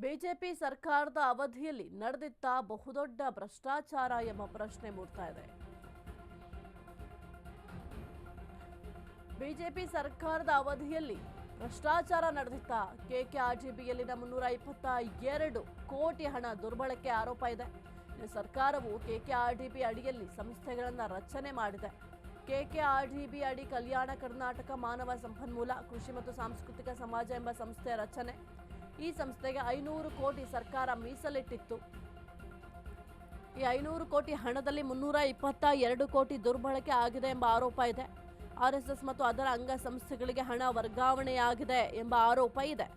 BJP ಸರ್ಕಾರದ ಅವಧಿಯಲ್ಲಿ ನಡೆದಿದ್ದ ಬಹುದೊಡ್ಡ ಭ್ರಷ್ಟಾಚಾರ ಎಂಬ ಪ್ರಶ್ನೆ ಮೂಡ್ತಾ ಇದೆ. ಬಿಜೆಪಿ ಸರ್ಕಾರದ ಅವಧಿಯಲ್ಲಿ ಭ್ರಷ್ಟಾಚಾರ ನಡೆದಿದ್ದ ಕೆಕೆಆರ್ಡಿಬಿಯಲ್ಲಿನ 322 ಕೋಟಿ ಹಣ ದುರ್ಬಳಕೆ ಆರೋಪ ಇದೆ. ಸರ್ಕಾರವು ಕೆಕೆಆರ್ಡಿಬಿ ಅಡಿಯಲ್ಲಿ ಸಂಸ್ಥೆಗಳನ್ನು ರಚನೆ ಮಾಡಿದೆ. ಕೆಕೆಆರ್ಡಿಬಿ ಅಡಿ ಕಲ್ಯಾಣ ಕರ್ನಾಟಕ ಮಾನವ ಸಂಪನ್ಮೂಲ ಕೃಷಿ ಮತ್ತು ಸಾಂಸ್ಕೃತಿಕ ಸಮಾಜ ಎಂಬ ಸಂಸ್ಥೆಯ ರಚನೆ. ಈ ಸಂಸ್ಥೆಗೆ 500 ಕೋಟಿ ಸರ್ಕಾರ ಮೀಸಲಿಟ್ಟಿತ್ತು. ಈ 500 ಕೋಟಿ ಹಣದಲ್ಲಿ 322 ಕೋಟಿ ದುರ್ಬಳಕೆ ಆಗಿದೆ ಎಂಬ ಆರೋಪ ಇದೆ. ಆರ್ಎಸ್ಎಸ್ ಮತ್ತು ಅದರ ಅಂಗಸಂಸ್ಥೆಗಳಿಗೆ ಹಣ ವರ್ಗಾವಣೆಯಾಗಿದೆ ಎಂಬ ಆರೋಪ ಇದೆ.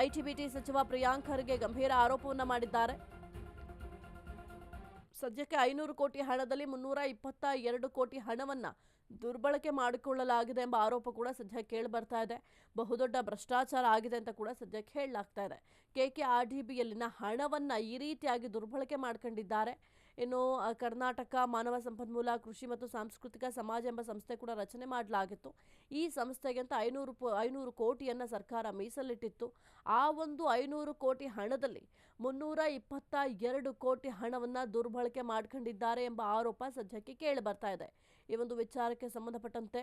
ಐಟಿ-ಬಿಟಿ ಸಚಿವ ಪ್ರಿಯಾಂಕ್ ಖರ್ಗೆ ಗಂಭೀರ ಆರೋಪವನ್ನು ಮಾಡಿದ್ದಾರೆ. ಸದ್ಯಕ್ಕೆ 500 ಕೋಟಿ ಹಣದಲ್ಲಿ 322 ಕೋಟಿ ಹಣವನ್ನು ದುರ್ಬಳಕೆ ಮಾಡಿಕೊಳ್ಳಲಾಗಿದೆ ಎಂಬ ಆರೋಪ ಕೂಡ ಸದ್ಯ ಕೇಳಿ ಬರ್ತಾ ಇದೆ. ಬಹುದೊಡ್ಡ ಭ್ರಷ್ಟಾಚಾರ ಆಗಿದೆ ಅಂತ ಕೂಡ ಸದ್ಯಕ್ಕೆ ಹೇಳಲಾಗ್ತಾ ಇದೆ. ಕೆಕೆಆರ್ಡಿಬಿಯಲ್ಲಿನ ಹಣವನ್ನು ಈ ರೀತಿಯಾಗಿ ದುರ್ಬಳಕೆ ಮಾಡ್ಕೊಂಡಿದ್ದಾರೆ. ಇನ್ನು ಕರ್ನಾಟಕ ಮಾನವ ಸಂಪನ್ಮೂಲ ಕೃಷಿ ಮತ್ತು ಸಾಂಸ್ಕೃತಿಕ ಸಮಾಜ ಎಂಬ ಸಂಸ್ಥೆ ಕೂಡ ರಚನೆ ಮಾಡಲಾಗಿತ್ತು. ಈ ಸಂಸ್ಥೆಗೆ ಅಂತ 500 ಕೋಟಿಯನ್ನು ಸರ್ಕಾರ ಮೀಸಲಿಟ್ಟಿತ್ತು. ಆ ಒಂದು 500 ಕೋಟಿ ಹಣದಲ್ಲಿ 322 ಕೋಟಿ ಹಣವನ್ನು ದುರ್ಬಳಕೆ ಮಾಡ್ಕೊಂಡಿದ್ದಾರೆ ಎಂಬ ಆರೋಪ ಸದ್ಯಕ್ಕೆ ಕೇಳಿ ಬರ್ತಾ ಇದೆ. ಈ ಒಂದು ವಿಚಾರಕ್ಕೆ ಸಂಬಂಧಪಟ್ಟಂತೆ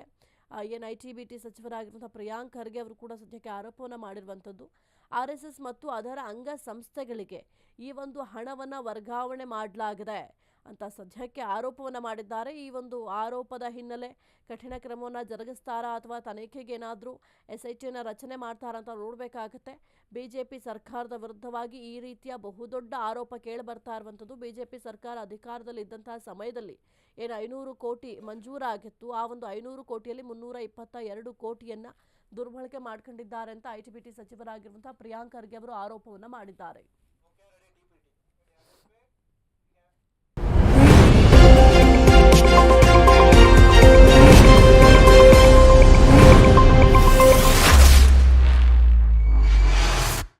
ಐಟಿ-ಬಿಟಿ ಸಚಿವರಾಗಿರುವಂತಹ ಪ್ರಿಯಾಂಕ್ ಖರ್ಗೆ ಅವರು ಕೂಡ ಸದ್ಯಕ್ಕೆ ಆರೋಪವನ್ನು ಮಾಡಿರುವಂಥದ್ದು. ಆರ್ಎಸ್ಎಸ್ ಮತ್ತು ಅದರ ಅಂಗಸಂಸ್ಥೆಗಳಿಗೆ ಈ ಒಂದು ಹಣವನ್ನು ವರ್ಗಾವಣೆ ಮಾಡಲಾಗಿದೆ ಅಂತ ಸದ್ಯಕ್ಕೆ ಆರೋಪವನ್ನು ಮಾಡಿದ್ದಾರೆ. ಈ ಒಂದು ಆರೋಪದ ಹಿನ್ನೆಲೆ ಕಠಿಣ ಕ್ರಮವನ್ನು ಜರುಗಿಸ್ತಾರಾ ಅಥವಾ ತನಿಖೆಗೆ ಏನಾದರೂ SITಯನ್ನು ರಚನೆ ಮಾಡ್ತಾರಾ ಅಂತ ನೋಡಬೇಕಾಗುತ್ತೆ. ಬಿಜೆಪಿ ಸರ್ಕಾರದ ವಿರುದ್ಧವಾಗಿ ಈ ರೀತಿಯ ಬಹುದೊಡ್ಡ ಆರೋಪ ಕೇಳಿ ಬರ್ತಾ ಇರುವಂಥದ್ದು. ಬಿಜೆಪಿ ಸರ್ಕಾರ ಅಧಿಕಾರದಲ್ಲಿ ಇದ್ದಂತಹ ಸಮಯದಲ್ಲಿ ಏನು 500 ಕೋಟಿ ಮಂಜೂರಾಗಿತ್ತು, ಆ ಒಂದು 500 ಕೋಟಿಯಲ್ಲಿ 322 ಕೋಟಿಯನ್ನು ದುರ್ಬಳಕೆ ಮಾಡ್ಕೊಂಡಿದ್ದಾರೆ ಅಂತ ಐಟಿ-ಬಿಟಿ ಸಚಿವರಾಗಿರುವಂತಹ ಪ್ರಿಯಾಂಕ್ ಖರ್ಗೆ ಅವರು ಆರೋಪವನ್ನು ಮಾಡಿದ್ದಾರೆ.